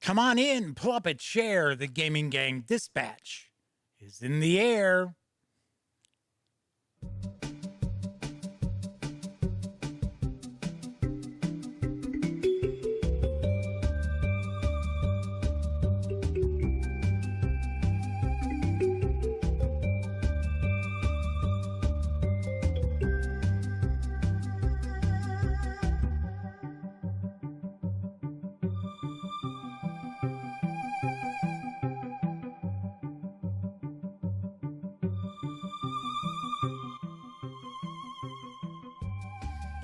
Come on in, pull up a chair. The Gaming Gang Dispatch is in the air.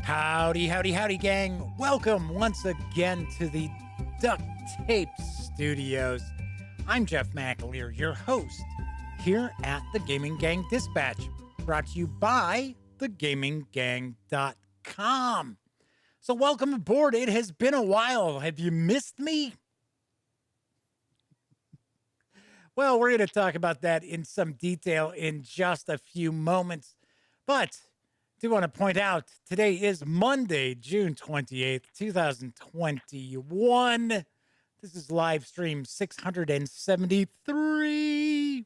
Howdy, howdy, howdy, gang. Welcome once again to the Duct Tape Studios. I'm Jeff McAleer, your host here at the Gaming Gang Dispatch, brought to you by thegaminggang.com. So welcome aboard. It has been a while. Have you missed me? Well, we're going to talk about that in some detail in just a few moments, but I do want to point out today is Monday, June 28th, 2021. This is live stream 673.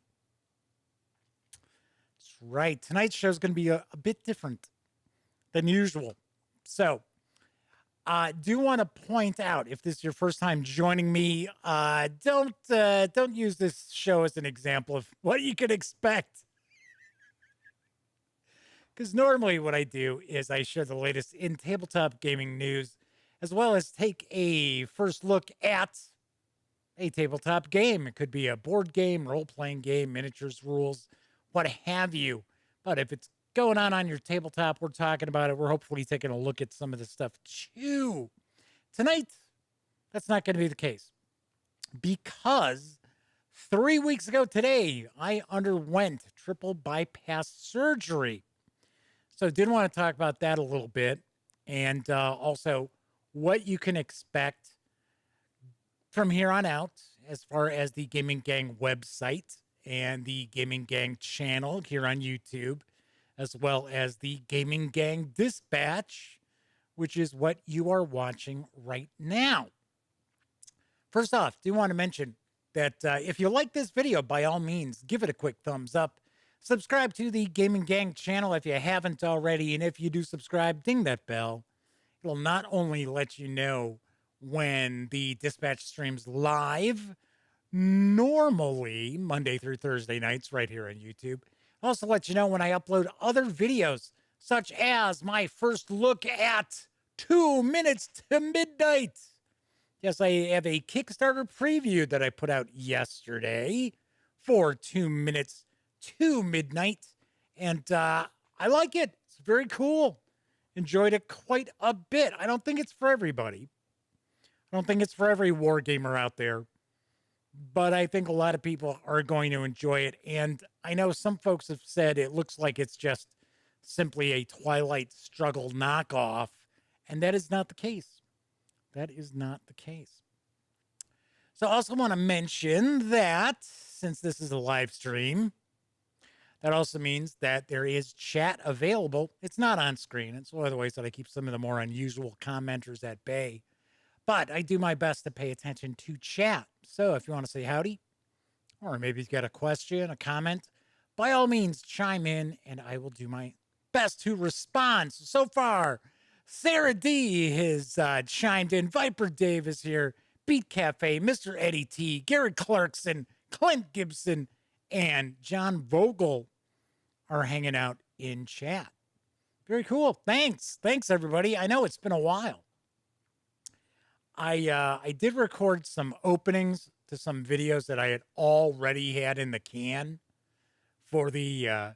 That's right. Tonight's show is going to be a bit different than usual. So, do want to point out, if this is your first time joining me, don't use this show as an example of what you can expect. Because normally what I do is I share the latest in tabletop gaming news, as well as take a first look at a tabletop game. It could be a board game, role-playing game, miniatures, rules, what have you. But if it's going on your tabletop, we're talking about it. We're hopefully taking a look at some of the stuff too. Tonight, that's not going to be the case. Because 3 weeks ago today, I underwent triple bypass surgery. So did want to talk about that a little bit, and also what you can expect from here on out as far as the Gaming Gang website and the Gaming Gang channel here on YouTube, as well as the Gaming Gang Dispatch, which is what you are watching right now. First off, do want to mention that if you like this video, by all means, give it a quick thumbs up. Subscribe to the Gaming Gang channel if you haven't already, and if you do subscribe, ding that bell. It'll not only let you know when the dispatch streams live, normally Monday through Thursday nights right here on YouTube. Also let you know when I upload other videos, such as my first look at 2 minutes to midnight. Yes, I have a Kickstarter preview that I put out yesterday for 2 minutes to midnight, and I like it. It's very cool. Enjoyed it quite a bit. I don't think it's for everybody. I don't think it's for every war gamer out there, but I think a lot of people are going to enjoy it. And I know some folks have said it looks like it's just simply a Twilight Struggle knockoff, and that is not the case. That is not the case. So I also want to mention that since this is a live stream, that also means that there is chat available. It's not on screen. It's one of the ways that I keep some of the more unusual commenters at bay. But I do my best to pay attention to chat. So if you want to say howdy, or maybe you've got a question, a comment, by all means, chime in, and I will do my best to respond. So far, Sarah D has chimed in. Viper Dave is here. Beat Cafe, Mr. Eddie T, Garrett Clarkson, Clint Gibson, and John Vogel are hanging out in chat. Very cool. Thanks, everybody. I know it's been a while. I did record some openings to some videos that I had already had in the can for the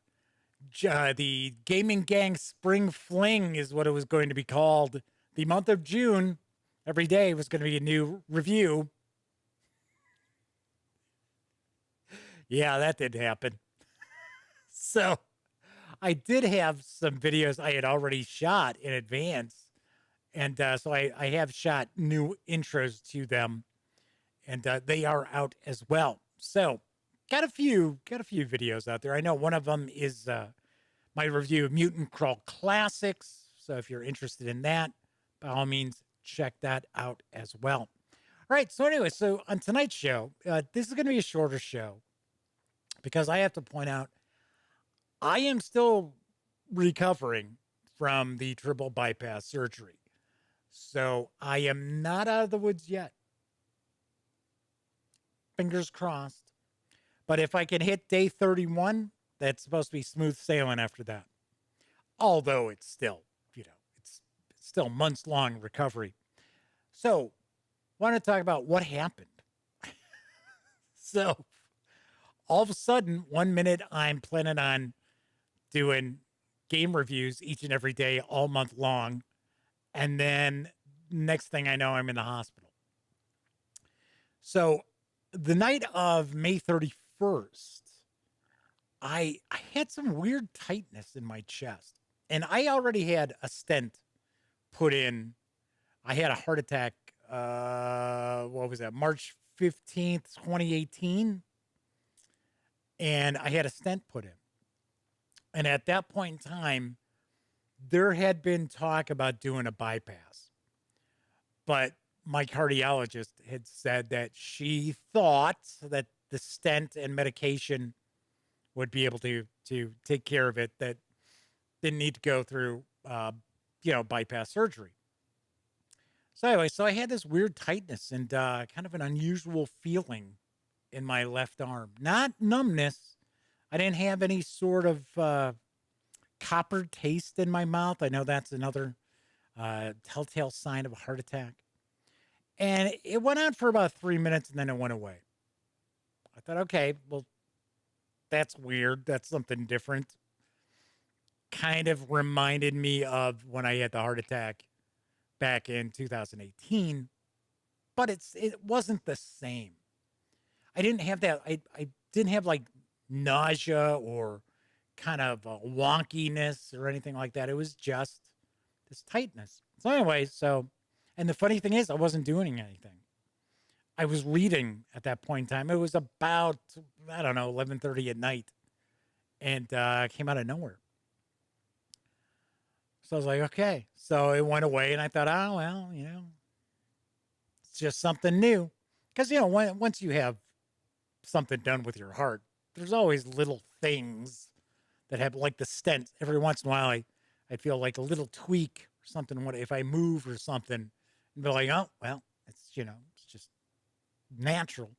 Gaming Gang Spring Fling is what it was going to be called. The month of June, every day was going to be a new review. Yeah, that did happen. So I did have some videos I had already shot in advance. And so I have shot new intros to them. And they are out as well. So got a few videos out there. I know one of them is my review of Mutant Crawl Classics. So if you're interested in that, by all means, check that out as well. All right. So anyway, so on tonight's show, this is going to be a shorter show because I have to point out I am still recovering from the triple bypass surgery. So I am not out of the woods yet. Fingers crossed. But if I can hit day 31, that's supposed to be smooth sailing after that. Although it's still, it's still months long recovery. So, want to talk about what happened. So, all of a sudden, 1 minute I'm planning on doing game reviews each and every day all month long. And then next thing I know, I'm in the hospital. So the night of May 31st, I had some weird tightness in my chest. And I already had a stent put in. I had a heart attack, what was that, March 15th, 2018. And I had a stent put in. And at that point in time, there had been talk about doing a bypass. But my cardiologist had said that she thought that the stent and medication would be able to take care of it, that didn't need to go through, bypass surgery. So anyway, so I had this weird tightness and kind of an unusual feeling in my left arm. Not numbness. I didn't have any sort of copper taste in my mouth. I know that's another telltale sign of a heart attack. And it went on for about 3 minutes and then it went away. I thought, okay, well, that's weird. That's something different. Kind of reminded me of when I had the heart attack back in 2018, but it wasn't the same. I didn't have that. I didn't have like nausea or kind of wonkiness or anything like that. It was just this tightness. So anyway, and the funny thing is I wasn't doing anything. I was reading at that point in time. It was about, I don't know, 11:30 at night, and came out of nowhere. So I was like, okay. So it went away, and I thought, oh, well, it's just something new. Because, once you have something done with your heart, there's always little things that have, like the stent. Every once in a while, I feel like a little tweak or something. If I move or something, and be like, oh, well, it's just natural.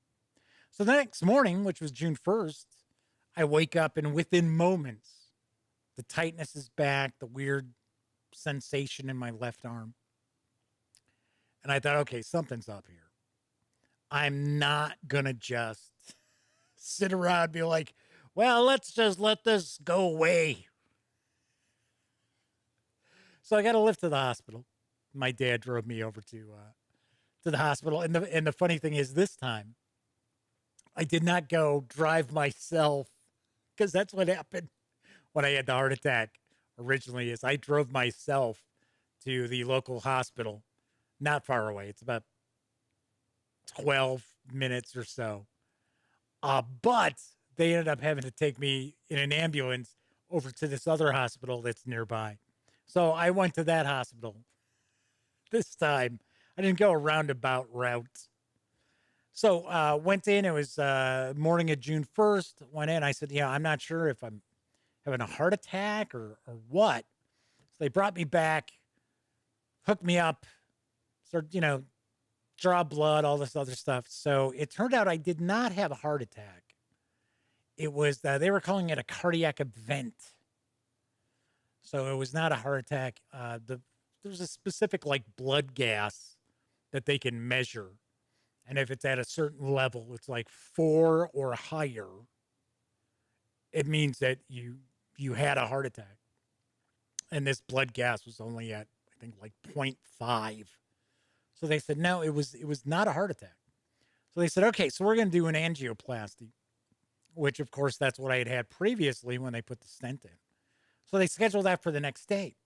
So the next morning, which was June 1st, I wake up and within moments, the tightness is back, the weird sensation in my left arm. And I thought, okay, something's up here. I'm not going to just sit around and be like, well, let's just let this go away. So I got a lift to the hospital. My dad drove me over to the hospital. And the funny thing is this time, I did not go drive myself because that's what happened when I had the heart attack originally is I drove myself to the local hospital, not far away. It's about 12 minutes or so. But they ended up having to take me in an ambulance over to this other hospital that's nearby. So I went to that hospital this time. I didn't go a roundabout route. So went in. It was morning of June 1st. Went in. I said, yeah, I'm not sure if I'm having a heart attack or what. So they brought me back, hooked me up, started, draw blood, all this other stuff. So it turned out I did not have a heart attack. It was, they were calling it a cardiac event. So it was not a heart attack. There's a specific like blood gas that they can measure. And if it's at a certain level, it's like 4 or higher. It means that you had a heart attack. And this blood gas was only at, I think, like 0.5. So they said, no, it was not a heart attack. So they said, okay, so we're going to do an angioplasty, which, of course, that's what I had previously when they put the stent in. So they scheduled that for the next day.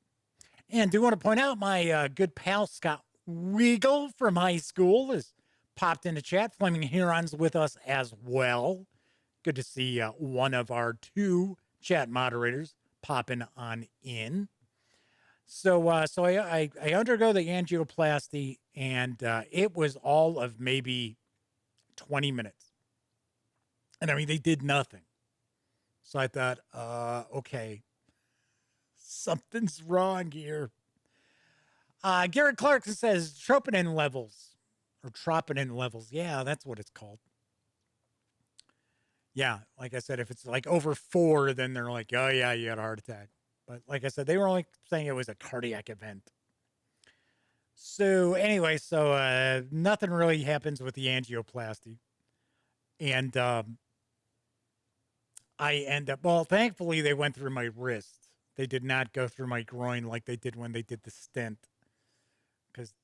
And do want to point out my good pal, Scott Weagle from high school, has popped into chat. Flaming Huron's with us as well. Good to see one of our 2 chat moderators popping on in. So I undergo the angioplasty, and it was all of maybe 20 minutes. And I mean, they did nothing. So I thought, okay, something's wrong here. Garrett Clarkson says troponin levels or troponin levels. Yeah, that's what it's called. Yeah, like I said, if it's like over 4, then they're like, oh, yeah, you had a heart attack. But like I said, they were only saying it was a cardiac event. So anyway, nothing really happens with the angioplasty. And I end up, well, thankfully, they went through my wrist. They did not go through my groin like they did when they did the stent, because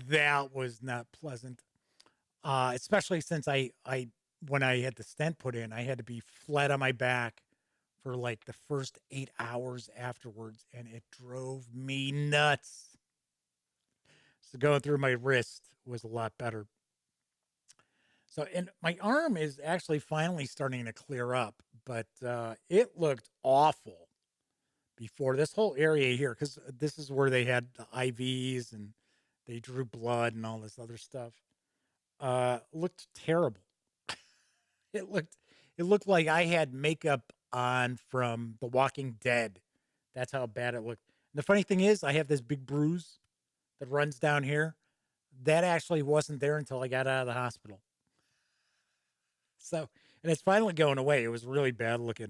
that was not pleasant. Especially since when I had the stent put in, I had to be flat on my back for like the first 8 hours afterwards, and it drove me nuts. So going through my wrist was a lot better. So, and my arm is actually finally starting to clear up, but it looked awful before, this whole area here, because this is where they had the IVs and they drew blood and all this other stuff. Looked terrible. It looked it looked like I had makeup on from The Walking Dead. That's how bad it looked. And the funny thing is, I have this big bruise that runs down here. That actually wasn't there until I got out of the hospital. So, and it's finally going away. It was really bad looking.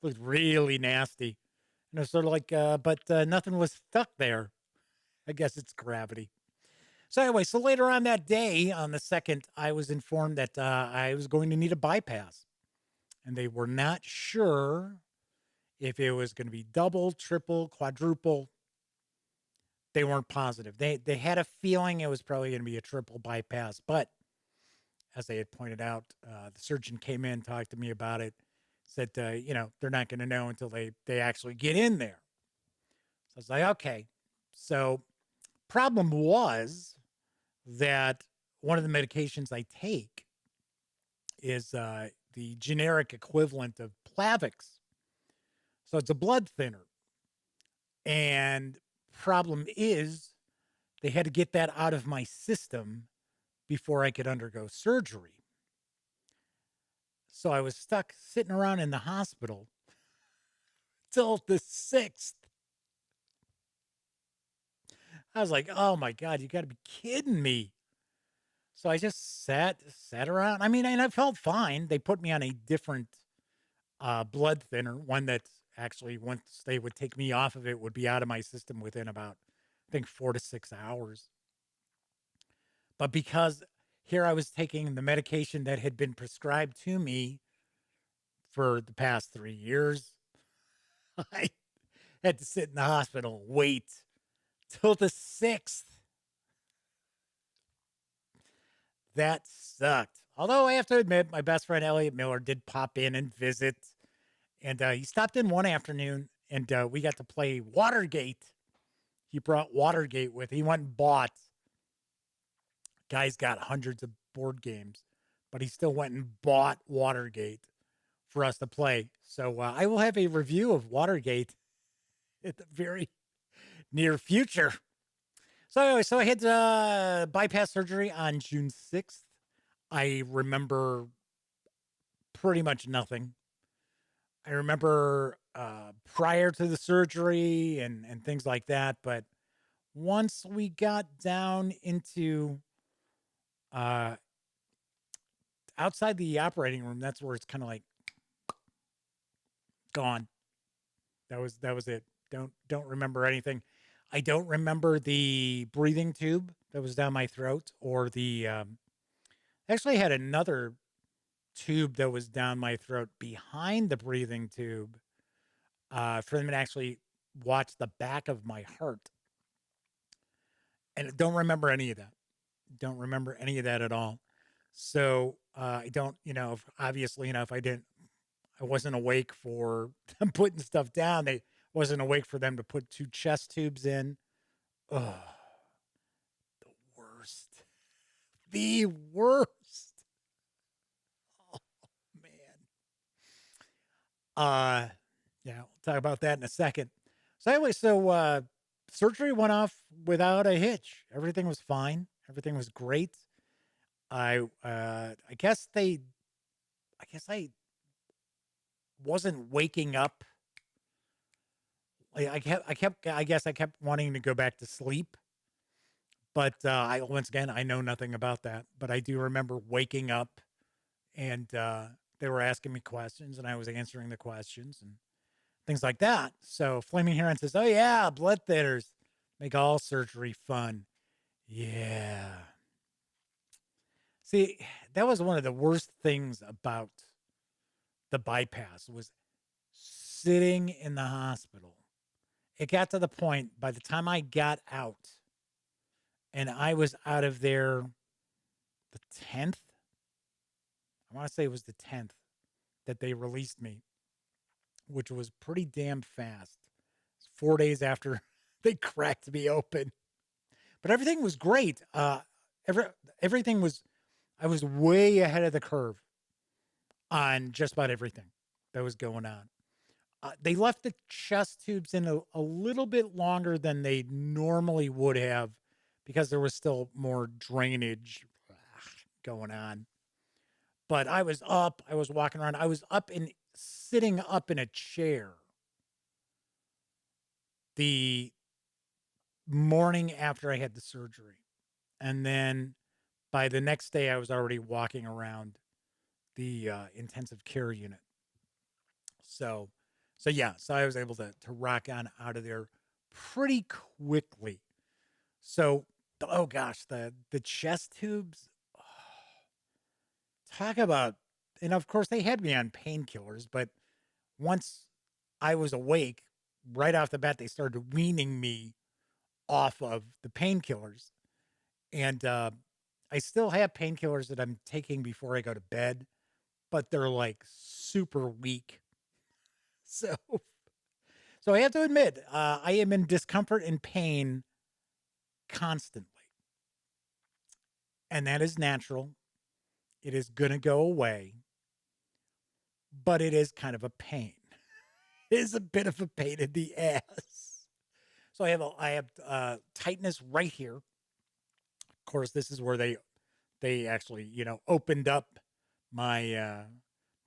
It looked really nasty. And it was sort of like, but nothing was stuck there. I guess it's gravity. So anyway, so later on that day, on the 2nd, I was informed that I was going to need a bypass. And they were not sure if it was going to be double, triple, quadruple. They weren't positive. They had a feeling it was probably going to be a triple bypass, but as they had pointed out, the surgeon came in, talked to me about it, said, they're not going to know until they actually get in there. So I was like, okay. So problem was that one of the medications I take is the generic equivalent of Plavix. So it's a blood thinner. And problem is they had to get that out of my system before I could undergo surgery. So I was stuck sitting around in the hospital till the 6th. I was like, oh my God, you got to be kidding me. So I just sat around. I mean, and I felt fine. They put me on a different blood thinner, one that actually, once they would take me off of it, would be out of my system within about, I think, 4 to 6 hours. But because here I was taking the medication that had been prescribed to me for the past 3 years, I had to sit in the hospital, wait till the 6th. That sucked. Although I have to admit, my best friend Elliot Miller did pop in and visit. And he stopped in one afternoon, and we got to play Watergate. He brought Watergate with. He went and bought. Guy's got hundreds of board games, but he still went and bought Watergate for us to play. So I will have a review of Watergate in the very near future. So anyway, so I had bypass surgery on June 6th. I remember pretty much nothing. I remember prior to the surgery and things like that. But once we got down into uh, outside the operating room, that's where it's kind of like gone. That was it. Don't remember anything. I don't remember the breathing tube that was down my throat, or the actually had another tube that was down my throat behind the breathing tube, for them to actually watch the back of my heart. And I don't remember any of that. Don't remember any of that at all. So I don't, obviously, if I wasn't awake for them putting stuff down. They wasn't awake for them to put 2 chest tubes in. Oh, the worst. The worst. Oh, man. Yeah, we'll talk about that in a second. So anyway, surgery went off without a hitch. Everything was fine. Everything was great. I guess I wasn't waking up. I guess I kept wanting to go back to sleep. But I once again, I know nothing about that. But I do remember waking up and they were asking me questions and I was answering the questions and things like that. So Flaming Heron says, "Oh yeah, blood thinners make all surgery fun." Yeah. See, that was one of the worst things about the bypass was sitting in the hospital. It got to the point by the time I got out and I was out of there the 10th, I want to say it was the 10th that they released me, which was pretty damn fast. 4 days after they cracked me open. But everything was great. Every, everything was, I was way ahead of the curve on just about everything that was going on. They left the chest tubes in a little bit longer than they normally would have because there was still more drainage going on. But I was up, I was walking around, I was up and sitting up in a chair the morning after I had the surgery. And then by the next day, I was already walking around the intensive care unit. So, so yeah, so I was able to rock on out of there pretty quickly. So, oh gosh, the chest tubes. Oh, talk about, and of course they had me on painkillers, but once I was awake, right off the bat, they started weaning me off of the painkillers, and I still have painkillers that I'm taking before I go to bed, but they're like super weak. So, so I have to admit, I am in discomfort and pain constantly, and that is natural. It is going to go away, but it is kind of a pain. It is a bit of a pain in the ass. So I have tightness right here. Of course, this is where they actually opened up my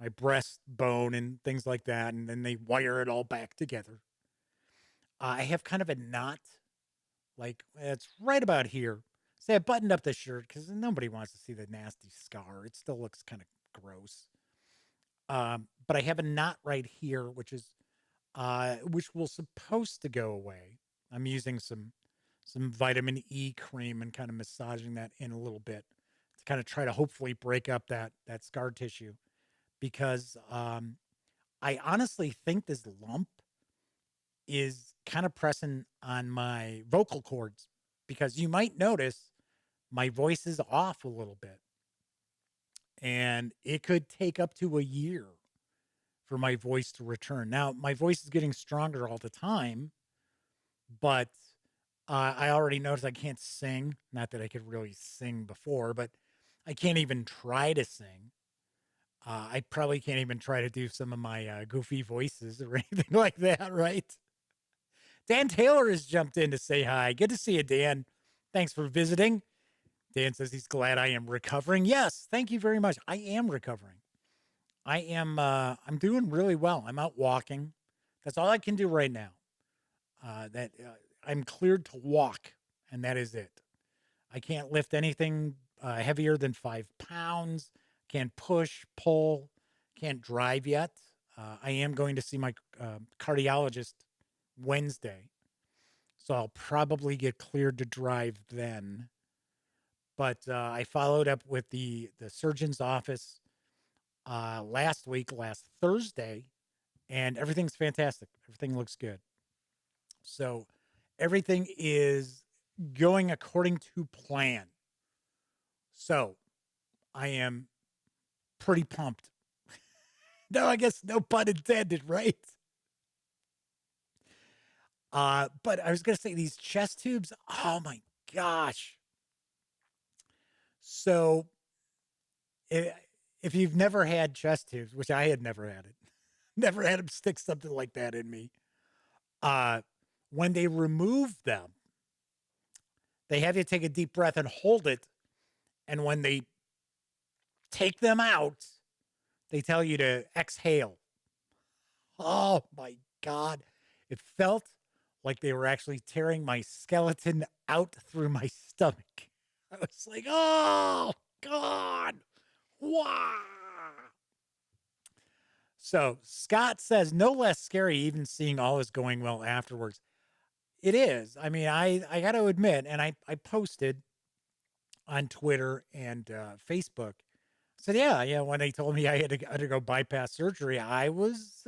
my breastbone and things like that, and then they wire it all back together. I have kind of a knot, like it's right about here. Say I buttoned up the shirt because nobody wants to see the nasty scar. It still looks kind of gross. But I have a knot right here, which will supposed to go away. I'm using some vitamin E cream and kind of massaging that in a little bit to kind of try to hopefully break up that scar tissue because I honestly think this lump is kind of pressing on my vocal cords because you might notice my voice is off a little bit and it could take up to a year for my voice to return. Now, my voice is getting stronger all the time, but I already noticed I can't sing. Not that I could really sing before, but I can't even try to sing. I probably can't even try to do some of my goofy voices or anything like that, right? Dan Taylor has jumped in to say hi. Good to see you, Dan. Thanks for visiting. Dan says he's glad I am recovering. Yes, thank you very much. I am recovering. I'm doing really well. I'm out walking. That's all I can do right now. That I'm cleared to walk, and that is it. I can't lift anything heavier than 5 pounds. Can't push, pull, can't drive yet. I am going to see my cardiologist Wednesday, so I'll probably get cleared to drive then. But I followed up with the surgeon's office last Thursday, and everything's fantastic. Everything looks good. So everything is going according to plan. So I am pretty pumped. No, I guess no pun intended, right? But I was gonna say these chest tubes, oh my gosh. So i- if you've never had chest tubes, which I had never had it, never had them stick something like that in me. Uh, when they remove them, they have you take a deep breath and hold it. And when they take them out, they tell you to exhale. Oh my God. It felt like they were actually tearing my skeleton out through my stomach. I was like, oh God. Wow. So Scott says, no less scary, even seeing all is going well afterwards. It is. I mean, I got to admit, and I posted on Twitter and Facebook. I said, yeah, when they told me I had to undergo bypass surgery, I was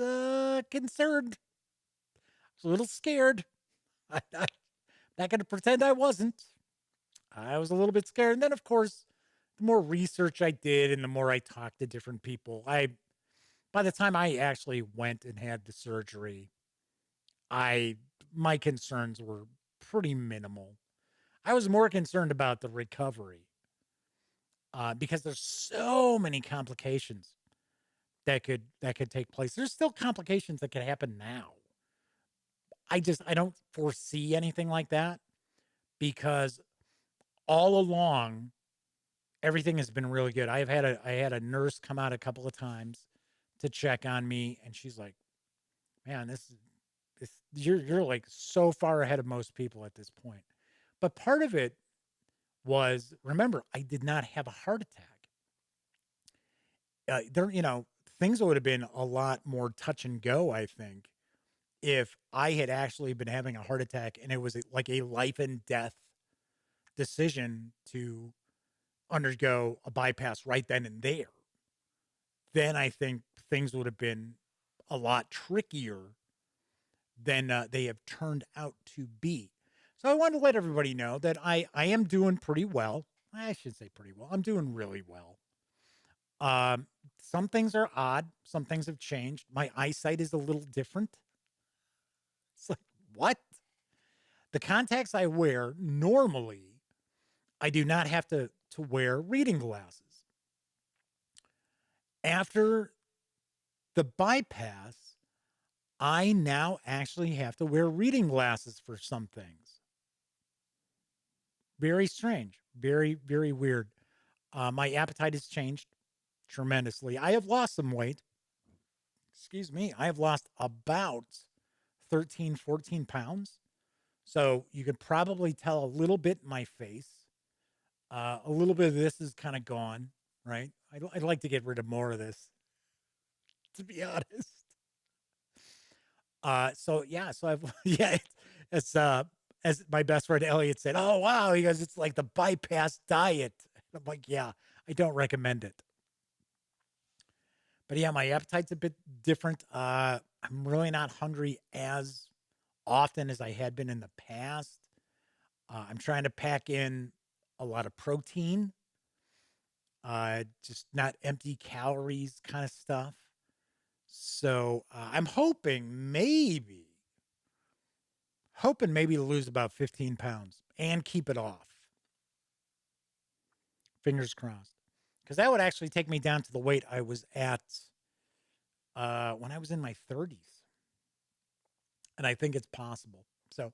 concerned. I was a little scared. I'm not going to pretend I wasn't. I was a little bit scared. And then, of course, the more research I did and the more I talked to different people, by the time I actually went and had the surgery, I my concerns were pretty minimal. I was more concerned about the recovery because there's so many complications that could take place. There's still complications that could happen now. I don't foresee anything like that because all along everything has been really good. I had a nurse come out a couple of times to check on me, and she's like, "Man, this you're like so far ahead of most people at this point." But part of it was, remember, I did not have a heart attack. Things would have been a lot more touch and go, I think, if I had actually been having a heart attack and it was like a life and death decision to undergo a bypass right then and there. Then I think things would have been a lot trickier than they have turned out to be. So I want to let everybody know that I am doing pretty well. I should say pretty well. I'm doing really well. Um, some things are odd. Some things have changed. My eyesight is a little different. It's like, what? The contacts I wear normally, I do not have to wear reading glasses. After the bypass, I now actually have to wear reading glasses for some things. Very strange. Very, very weird. My appetite has changed tremendously. I have lost some weight. Excuse me. I have lost about 13, 14 pounds. So you could probably tell a little bit in my face. A little bit of this is kind of gone, right? I'd like to get rid of more of this, to be honest. So yeah, so I've yeah, it's as my best friend Elliot said, "Oh wow," he goes, "It's like the bypass diet." I'm like, "Yeah, I don't recommend it." But yeah, my appetite's a bit different. I'm really not hungry as often as I had been in the past. I'm trying to pack in a lot of protein, just not empty calories kind of stuff. So I'm hoping maybe to lose about 15 pounds and keep it off. Fingers crossed. Because that would actually take me down to the weight I was at when I was in my 30s. And I think it's possible. So,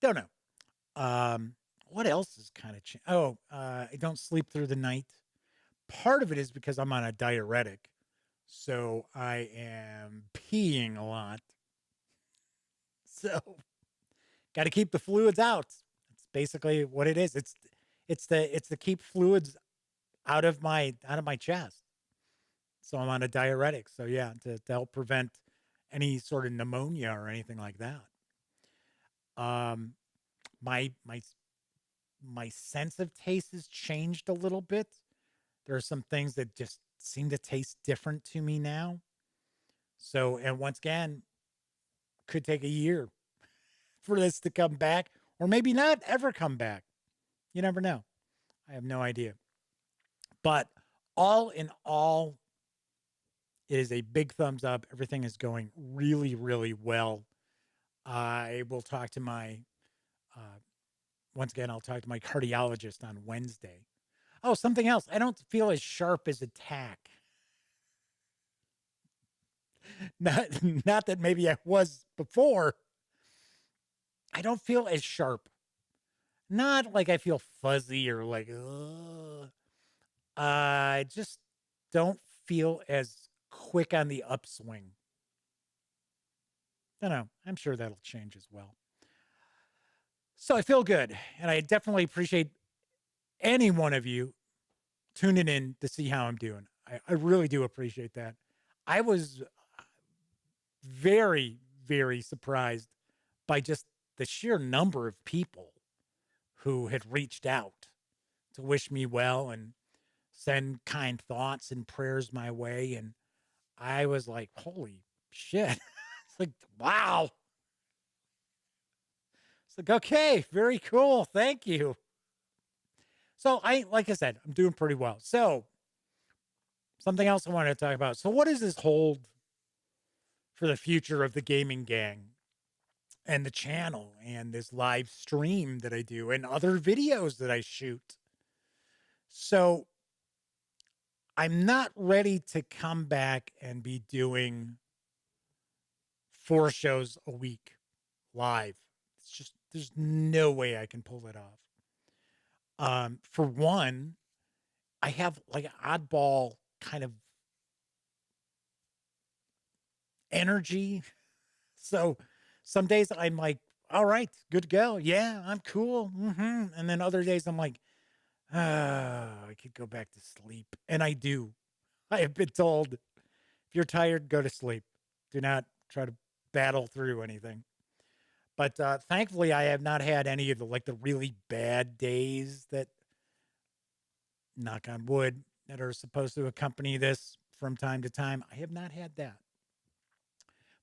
don't know. What else is kind of I don't sleep through the night. Part of it is because I'm on a diuretic. So I am peeing a lot. So got to keep the fluids out. It's basically what it is. It's to keep fluids out of my chest. So I'm on a diuretic. So yeah, to help prevent any sort of pneumonia or anything like that. Um, my sense of taste has changed a little bit. There are some things that just seem to taste different to me now. So, and once again, could take a year for this to come back, or maybe not ever come back. You never know. I have no idea. But all in all, it is a big thumbs up. Everything is going really, really well. I will talk to uh, once again, I'll talk to my cardiologist on Wednesday. Oh, something else. I don't feel as sharp as a tack. Not, not that maybe I was before, I don't feel as sharp. Not like I feel fuzzy or like, ugh. I just don't feel as quick on the upswing. I don't know. I'm sure that'll change as well. So I feel good. And I definitely appreciate any one of you tuning in to see how I'm doing. I really do appreciate that. I was very, very surprised by just the sheer number of people who had reached out to wish me well and send kind thoughts and prayers my way. And I was like, holy shit. It's like, wow. It's like, okay, very cool. Thank you. So like I said, I'm doing pretty well. So something else I wanted to talk about. So what does this hold for the future of the gaming gang and the channel and this live stream that I do and other videos that I shoot? So I'm not ready to come back and be doing 4 shows a week live. It's just, there's no way I can pull it off. For one, I have like an oddball kind of energy. So some days I'm like, all right, good to go. Yeah, I'm cool. And then other days I'm like, I could go back to sleep. And I do. I have been told, if you're tired, go to sleep. Do not try to battle through anything. But thankfully, I have not had any of the like the really bad days that, knock on wood, that are supposed to accompany this from time to time. I have not had that.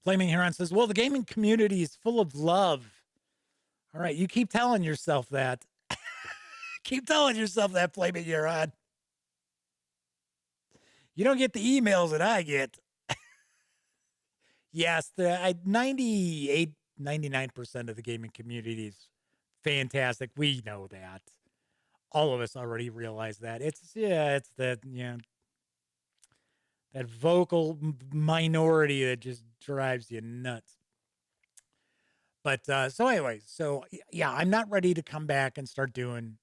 Flaming Heron says, well, the gaming community is full of love. All right, you keep telling yourself that. Keep telling yourself that, Flaming Heron. You don't get the emails that I get. Yes, the 98, 99% of the gaming community is fantastic. We know that. All of us already realize that. It's that, that vocal minority that just drives you nuts. But so anyway, so yeah, I'm not ready to come back and start doing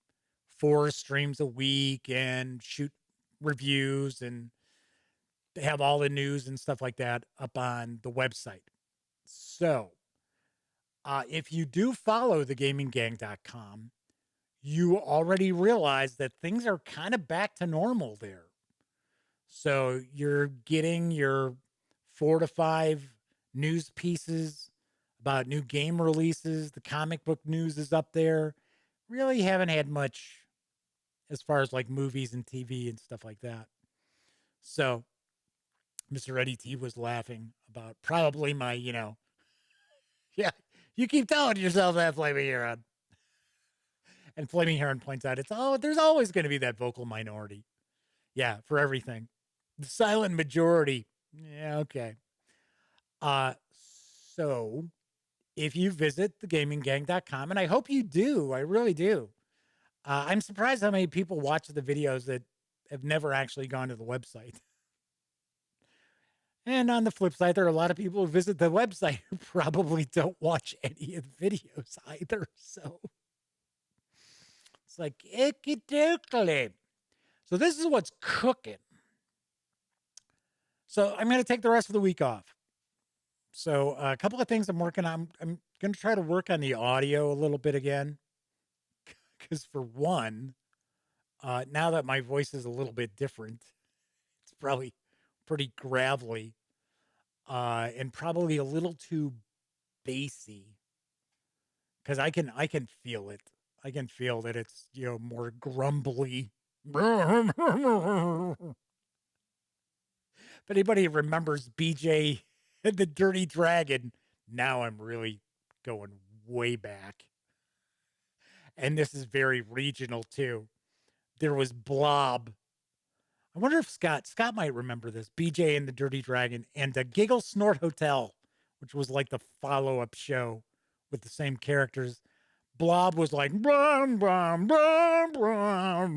4 streams a week and shoot reviews and have all the news and stuff like that up on the website. So if you do follow thegaminggang.com, you already realize that things are kind of back to normal there. So you're getting your 4 to 5 news pieces about new game releases. The comic book news is up there. Really haven't had much as far as like movies and TV and stuff like that. So Mr. Eddie T was laughing about probably my, yeah, you keep telling yourself that, Flaming Heron. And Flaming Heron points out, there's always going to be that vocal minority. Yeah, for everything. The silent majority. Yeah, okay. So if you visit thegaminggang.com, and I hope you do, I really do. I'm surprised how many people watch the videos that have never actually gone to the website. And on the flip side, there are a lot of people who visit the website who probably don't watch any of the videos either. So it's like, icky dookly. So this is what's cooking. So I'm going to take the rest of the week off. So a couple of things I'm working on. I'm going to try to work on the audio a little bit again. Because for one, now that my voice is a little bit different, it's probably pretty gravelly and probably a little too bassy. Because I can feel it. I can feel that it's more grumbly. If anybody remembers BJ and the Dirty Dragon, now I'm really going way back. And this is very regional too. There was Blob. I wonder if Scott might remember this. BJ and the Dirty Dragon and the Giggle Snort Hotel, which was like the follow-up show with the same characters. Blob was like, brum, brum, brum, brum, brum.